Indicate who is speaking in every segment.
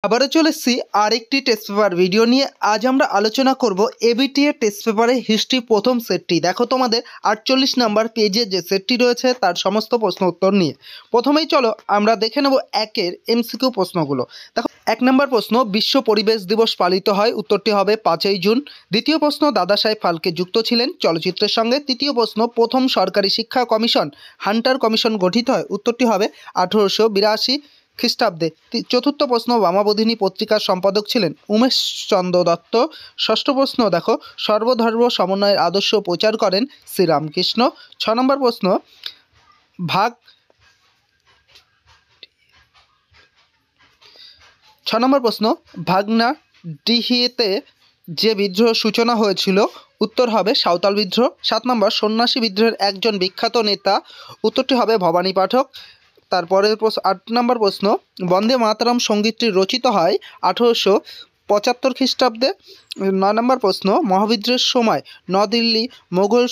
Speaker 1: আবারও চলে এসেছি আরেকটি টেস্ট পেপার ভিডিও নিয়ে। আজ আমরা আলোচনা করব এবিটিএ টেস্ট পেপারের হিস্ট্রি প্রথম সেটটি। দেখো তোমাদের 48 নাম্বার পেজে যে সেটটি রয়েছে তার সমস্ত প্রশ্ন উত্তর নিয়ে প্রথমেই চলো আমরা দেখে নেব একের এমসিকিউ প্রশ্নগুলো। দেখো 1 নম্বর প্রশ্ন, বিশ্ব পরিবেশ দিবস পালিত হয়, উত্তরটি হবে 5ই জুন। দ্বিতীয় প্রশ্ন, দাদা সাহেব ফালকে যুক্ত ছিলেন চলচ্চিত্রের সঙ্গে। তৃতীয় প্রশ্ন, প্রথম সরকারি শিক্ষা কমিশন হান্টার কমিশন গঠিত হয়, উত্তরটি হবে 1882 খ্রিস্টাব্দে। চতুর্থ প্রশ্ন, বামাবোধিনী পত্রিকার সম্পাদক ছিলেন উমেশচন্দ্র দত্ত। ষষ্ঠ প্রশ্ন দেখো, সর্বধর্ম সমন্বয়ের আদর্শ প্রচার করেন শ্রীরামকৃষ্ণ। 6 নম্বর প্রশ্ন, ভাগনা ডিহিতে যে বিদ্রোহ সূচনা হয়েছিল, উত্তর হবে সাঁওতাল বিদ্রোহ। 7 নম্বর, সন্ন্যাসী বিদ্রোহের একজন বিখ্যাত নেতা, উত্তরটি হবে ভবানী পাঠক। তারপরের প্রশ্ন 8 নম্বর প্রশ্ন, বন্দে মাতরম সঙ্গীতটি রচিত হয় 1875 খ্রিস্টাব্দে। 9 নম্বর প্রশ্ন, মহাবিদ্রোহের সময় নয়াদিল্লির মোগল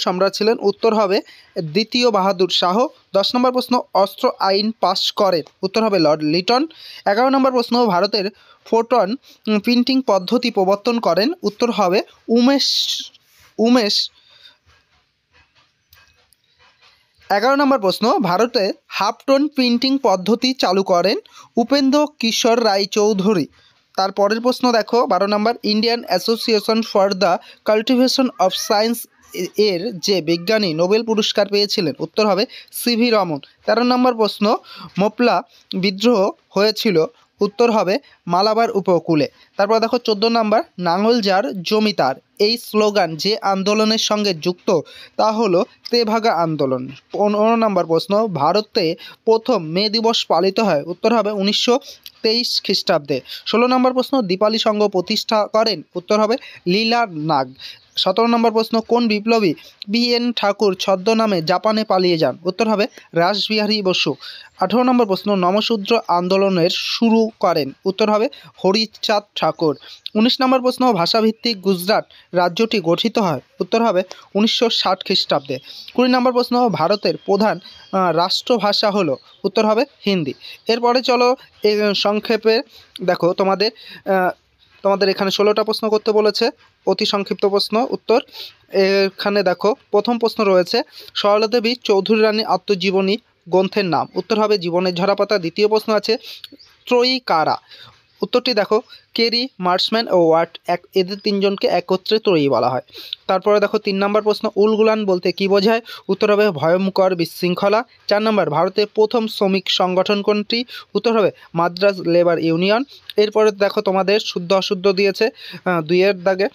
Speaker 1: সম্রাট ছিলেন, উত্তর হবে দ্বিতীয় বাহাদুর শাহ। 10 নম্বর প্রশ্ন, অস্ত্র আইন পাশ করেন, উত্তর হবে লর্ড লিটন। 11 নম্বর প্রশ্ন, ভারতের ফোটন প্রিন্টিং পদ্ধতি প্রবর্তন করেন, উত্তর হবে উমেশ 11 নম্বর প্রশ্ন, ভারতে হাফটোন প্রিন্টিং পদ্ধতি চালু করেন উপেন্দ্র কিশোর রায় চৌধুরী। তারপরের প্রশ্ন দেখো 12 নম্বর, Indian association for the cultivation of science এর যে বিজ্ঞানী নোবেল পুরস্কার পেয়েছিলেন, উত্তর হবে সিভি রমন। 13 নম্বর প্রশ্ন, মোপলা বিদ্রোহ হয়েছিল, উত্তর হবে মালাবার উপকূলে। তারপর দেখো 14 নম্বর, নাঙল যার জমি তার, এই স্লোগান যে আন্দোলনের সঙ্গে যুক্ত তা হলো তেভাগা আন্দোলন। 15 নম্বর প্রশ্ন, ভারতে প্রথম মে দিবস পালিত হয়, উত্তর হবে 1923 খ্রিস্টাব্দে। 16 নম্বর প্রশ্ন, দীপালি সংঘ প্রতিষ্ঠা করেন, উত্তর হবে লীলা নাগ। 17 নম্বর প্রশ্ন, কোন বিপ্লবী বি.এন. ঠাকুর ছদ্মনামে জাপানে পালিয়ে যান, উত্তর হবে রাসবিহারী বসু। 18 নম্বর প্রশ্ন, নমশূদ্র আন্দোলনের শুরু করেন, উত্তর হবে হরিচাঁদ ঠাকুর। 19 নম্বর প্রশ্ন, ভাষাভিত্তিক গুজরাট রাজ্যটি গঠিত হয়, উত্তর হবে 1960 খ্রিস্টাব্দে। 20 নম্বর প্রশ্ন, ভারতের প্রধান রাষ্ট্রভাষা হলো, উত্তর হবে হিন্দি। এরপরে চলো সংক্ষেপে দেখো তোমাদের এখানে 16টা প্রশ্ন করতে বলেছে, অতি সংক্ষিপ্ত প্রশ্ন উত্তর। এখানে দেখো প্রথম প্রশ্ন রয়েছে, সরলা দেবী চৌধুরী রানীর আত্মজীবনী গ্রন্থের নাম, উত্তর হবে জীবনের ঝরাপাতা। দ্বিতীয় প্রশ্ন আছে, ত্রয়ী কারা, উত্তরটি দেখো কেরি, মার্সম্যান ও ওয়াট, এদের তিনজনকে একত্রে ত্রয়ী বলা হয়। তারপরে দেখো 3 নম্বর প্রশ্ন, উলগুলান বলতে কি বোঝায়, উত্তর হবে ভয়ঙ্কর বিশৃঙ্খলা। 4 নম্বর, ভারতের প্রথম শ্রমিক সংগঠন কোনটি, উত্তর হবে মাদ্রাজ লেবার ইউনিয়ন। এরপরে দেখো তোমাদের শুদ্ধ অশুদ্ধ দিয়েছে 2-এর দাগে।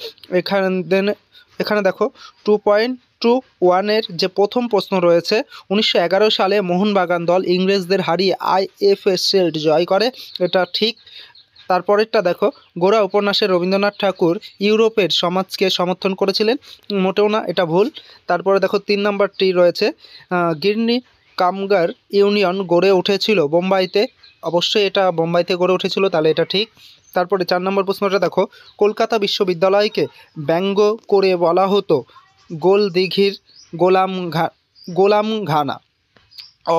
Speaker 1: এখানে দেখো 2.21-এর যে প্রথম প্রশ্ন রয়েছে, 1911 সালে মোহনবাগান দল ইংরেজদের হারিয়ে আইএফএ জয় করে, এটা ঠিক। তারপরেরটা দেখো, গোরা উপন্যাসে রবীন্দ্রনাথ ঠাকুর ইউরোপের সমাজকে সমর্থন করেছিলেন, মোটেও না, এটা ভুল। তারপরে দেখো 3 নম্বরটি রয়েছে, গিরনি কামগার ইউনিয়ন গড়ে উঠেছিল বোম্বাইতে, অবশ্যই এটা বোম্বাইতে গড়ে উঠেছিল, তাহলে এটা ঠিক। তারপরে 4 নম্বর প্রশ্নটা দেখো, কলকাতা বিশ্ববিদ্যালয়কে ব্যঙ্গ করে বলা হতো গোল দিঘির গোলামঘানা,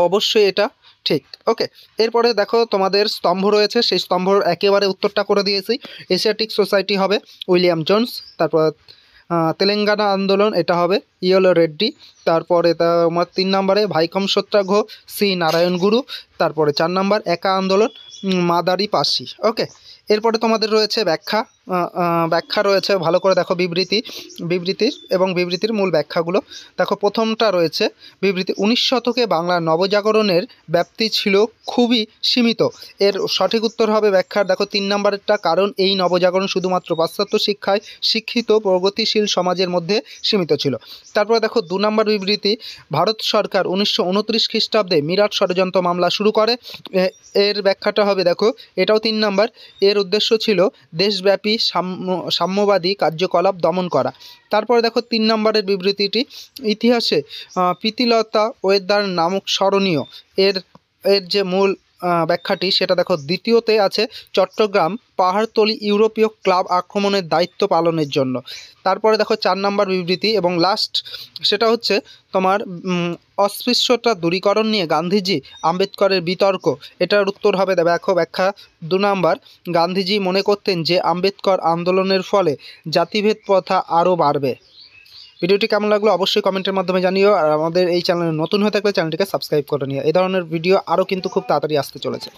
Speaker 1: অবশ্যই এটা ঠিক। ওকে, এরপরে দেখো তোমাদের স্তম্ভ রয়েছে, সেই স্তম্ভর একেবারে উত্তরটা করে দিয়েছি, এশিয়াটিক সোসাইটি হবে উইলিয়াম জোন্স। তারপর তেলেঙ্গানা আন্দোলন, এটা হবে ইয়েলো রেড্ডি। তারপরে তোমার 3 নম্বরে ভাইকম সত্যাগ্রহ, সি নারায়ণ গুরু। তারপরে 4 নম্বর একা আন্দোলন, মাদারি পাসি। ওকে, এরপরে তোমাদের রয়েছে ব্যাখ্যা রয়েছে, ভালো করে দেখো বিবৃতির মূল ব্যাখ্যাগুলো দেখো। প্রথমটা রয়েছে বিবৃতি, 19 শতকে বাংলার নবজাগরণের ব্যাপ্তি ছিল খুবই সীমিত, এর সঠিক উত্তর হবে ব্যাখ্যার দেখো 3 নম্বরেরটা, কারণ এই নবজাগরণ শুধুমাত্র পাশ্চাত্য শিক্ষায় শিক্ষিত প্রগতিশীল সমাজের মধ্যে সীমিত ছিল। তারপরে দেখো 2 নম্বর বিবৃতি, ভারত সরকার 1929 খ্রিস্টাব্দে মিরাট ষড়যন্ত্র মামলা শুরু করে, এর ব্যাখ্যাটা হবে দেখো, এটাও 3 নম্বর, এর উদ্দেশ্য ছিল দেশব্যাপী সাম্যবাদী কার্যকলাপ দমন করা। তারপরে দেখো 3 নম্বরের বিবৃতিটি, ইতিহাসে প্রীতিলতা ওয়েদার নামক স্মরণীয়, এর যে মূল ব্যাখ্যাটি সেটা দেখো দ্বিতীয়তে আছে চট্টগ্রাম পাহাড়তলি ইউরোপীয় ক্লাব আক্রমণের দায়িত্ব পালনের জন্য। তারপরে দেখো 4 নম্বর বিবৃতি এবং লাস্ট সেটা হচ্ছে তোমার অস্পৃশ্যতা দূরীকরণ নিয়ে গান্ধীজি আম্বেদকরের বিতর্ক। এটার উত্তর হবে দেখো ব্যাখ্যা 2 নম্বর, গান্ধীজি মনে করতেন যে আম্বেদকর আন্দোলনের ফলে জাতিভেদ প্রথা আরও বাড়বে। ভিডিওটি কেমন লাগলো অবশ্যই কমেন্টের মাধ্যমে জানিও, আর আমাদের এই চ্যানেলে নতুন হয়ে থাকলে চ্যানেলটিকে সাবস্ক্রাইব করে নিও। এই ধরনের ভিডিও আরও কিন্তু খুব তাড়াতাড়ি আসতে চলেছে।